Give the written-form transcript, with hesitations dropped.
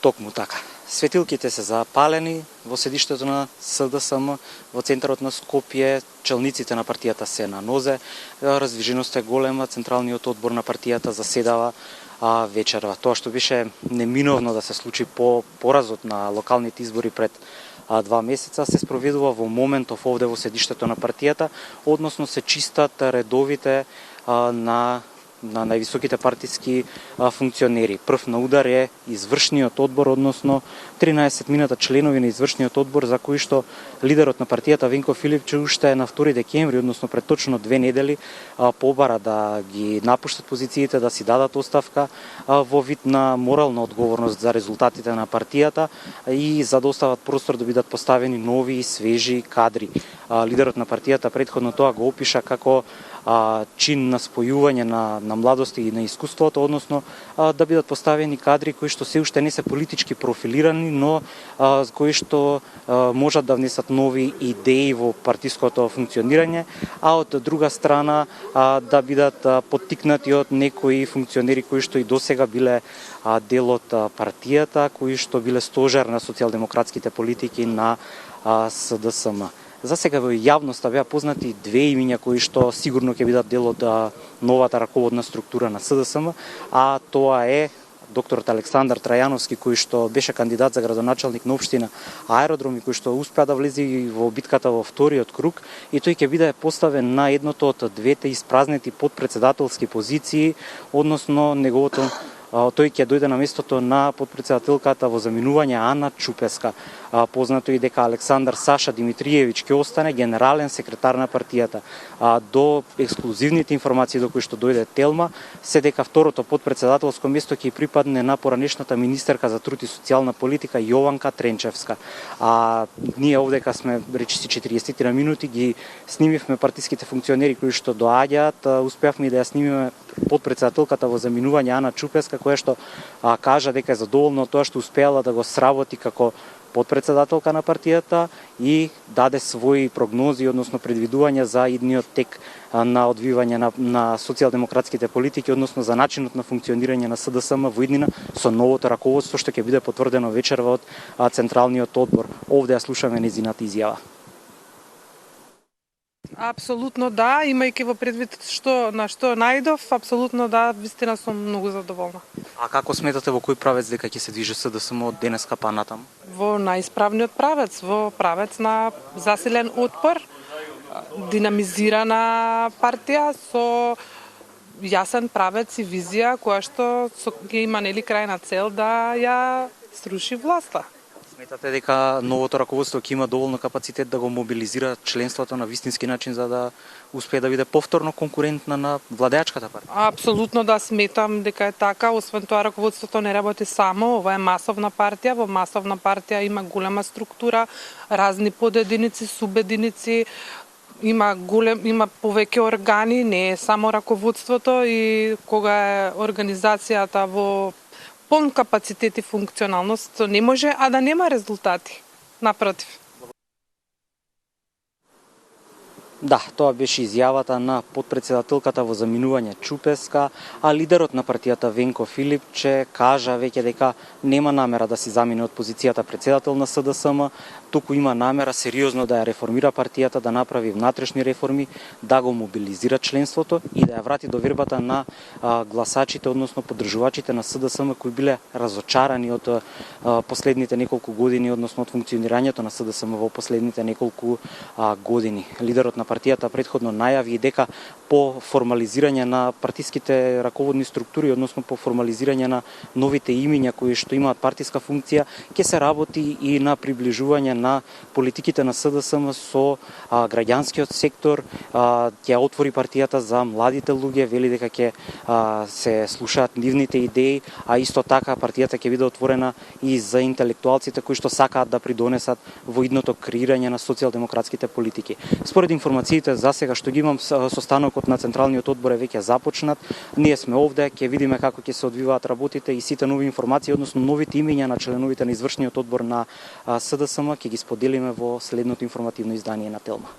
Токму така. Светилките се запалени во седиштето на СДСМ, во центарот на Скопје, челниците на партијата се на нозе, раздвиженоста е голема, централниот одбор на партијата заседава вечерва. Тоа што беше неминовно да се случи по поразот на локалните избори пред 2 месеца се спроведува во моментов овде во седиштето на партијата, односно се чистат редовите на највисоките партиски функционери. Прв на удар е извршниот одбор, односно 13 мината членови на извршниот одбор за кои што лидерот на партијата Венко Филипче уште на 2 декември, односно пред точно 2 недели, побара да ги напуштат позициите, да си дадат оставка во вид на морална одговорност за резултатите на партијата и за да остават простор да бидат поставени нови и свежи кадри. Лидерот на партијата претходно тоа го опиша како чин на спојување на младост и на искуството, односно да бидат поставени кадри кои што се уште не се политички профилирани, но кои што можат да внесат нови идеи во партиското функционирање, а од друга страна да бидат поттикнати од некои функционери кои што и досега биле дел од партијата, кои што биле стожер на социјалдемократските политики на СДСМ. За сега во јавноста беа познати 2 имиња кои што сигурно ќе бидат дел од новата раководна структура на СДСМ, а тоа е докторот Александар Трајановски, кој што беше кандидат за градоначалник на општина Аеродром и кој што успеа да влезе во битката во вториот круг, и тој ќе биде поставен на едното од двете испразнети подпредседателски позиции, односно тој ќе дојде на местото на подпредседателката во заминување Ана Чупеска. Познато и дека Александар Саша Димитриевиќ ќе остане генерален секретар на партијата. До ексклузивните информации до кои што дојде Телма, се дека второто подпредседателско место ќе припадне на поранешната министерка за труд и социјална политика Јованка Тренчевска. Ние овдека сме речиси 40 на минути ги снимивме партиските функционери кои што доаѓаат, успеавме да ја снимиме подпредседателката во заминување Ана Чупеска, која што кажа дека е задоволна од тоа што успеала да го сработи како подпредседателка на партијата и даде своји прогнози, односно предвидувања за идниот тек на одвивање на социјалдемократските политики, односно за начинот на функционирање на СДСМ во иднина со новото раководство што ќе биде потврдено вечерва од Централниот одбор. Овде ја слушаме нејзината изјава. Апсолутно да, имајќи во предвид на што најдов, апсолутно да, вистина сум многу задоволна. А како сметате во кој правец дека ќе се движи СДСМ од денеска па натаму? Во најисправниот правец, во правец на засилен отпор, динамизирана партија со јасен правец и визија која што ќе има крајна цел да ја сруши власта. Сметате дека новото раководство ќе има доволно капацитет да го мобилизира членството на вистински начин за да успее да биде повторно конкурентна на владеачката партија? Апсолутно да, сметам дека е така. Освен тоа, раководството не работи само, ова е масовна партија. Во масовна партија има голема структура, разни подединици, субединици, има повеќе органи, не е само раководството, и кога е организацијата во пон капацитет и функционалност, не може да нема резултати. Напротив. Да, тоа беше изјавата на подпредседателката во заминување Чупеска, а лидерот на партијата Венко Филипче кажа веќе дека нема намера да се замине од позицијата председател на СДСМ, туку има намера сериозно да ја реформира партијата, да направи внатрешни реформи, да го мобилизира членството и да ја врати довербата на гласачите, односно поддржувачите на СДСМ кои биле разочарани од последните неколку години, односно од функционирањето на СДСМ во последните неколку години. Лидерот на партијата претходно најави дека по формализирање на партиските раководни структури, односно по формализирање на новите имиња кои што имаат партиска функција, ќе се работи и на приближување на политиките на СДСМ со граѓанскиот сектор, ќе отвори партијата за младите луѓе, вели дека ќе се слушаат нивните идеи, а исто така партијата ќе биде отворена и за интелектуалците кои што сакаат да придонесат во идното креирање на социјалдемократските политики. Според информациите за сега што ги имам, состанокот на Централниот одбор е веќе започнат. Ние сме овде, ќе видиме како ќе се одвиваат работите и сите нови информации, односно новите имиња на членовите на извршниот одбор на СДСМ ќе ги споделиме во следното информативно издание на Телма.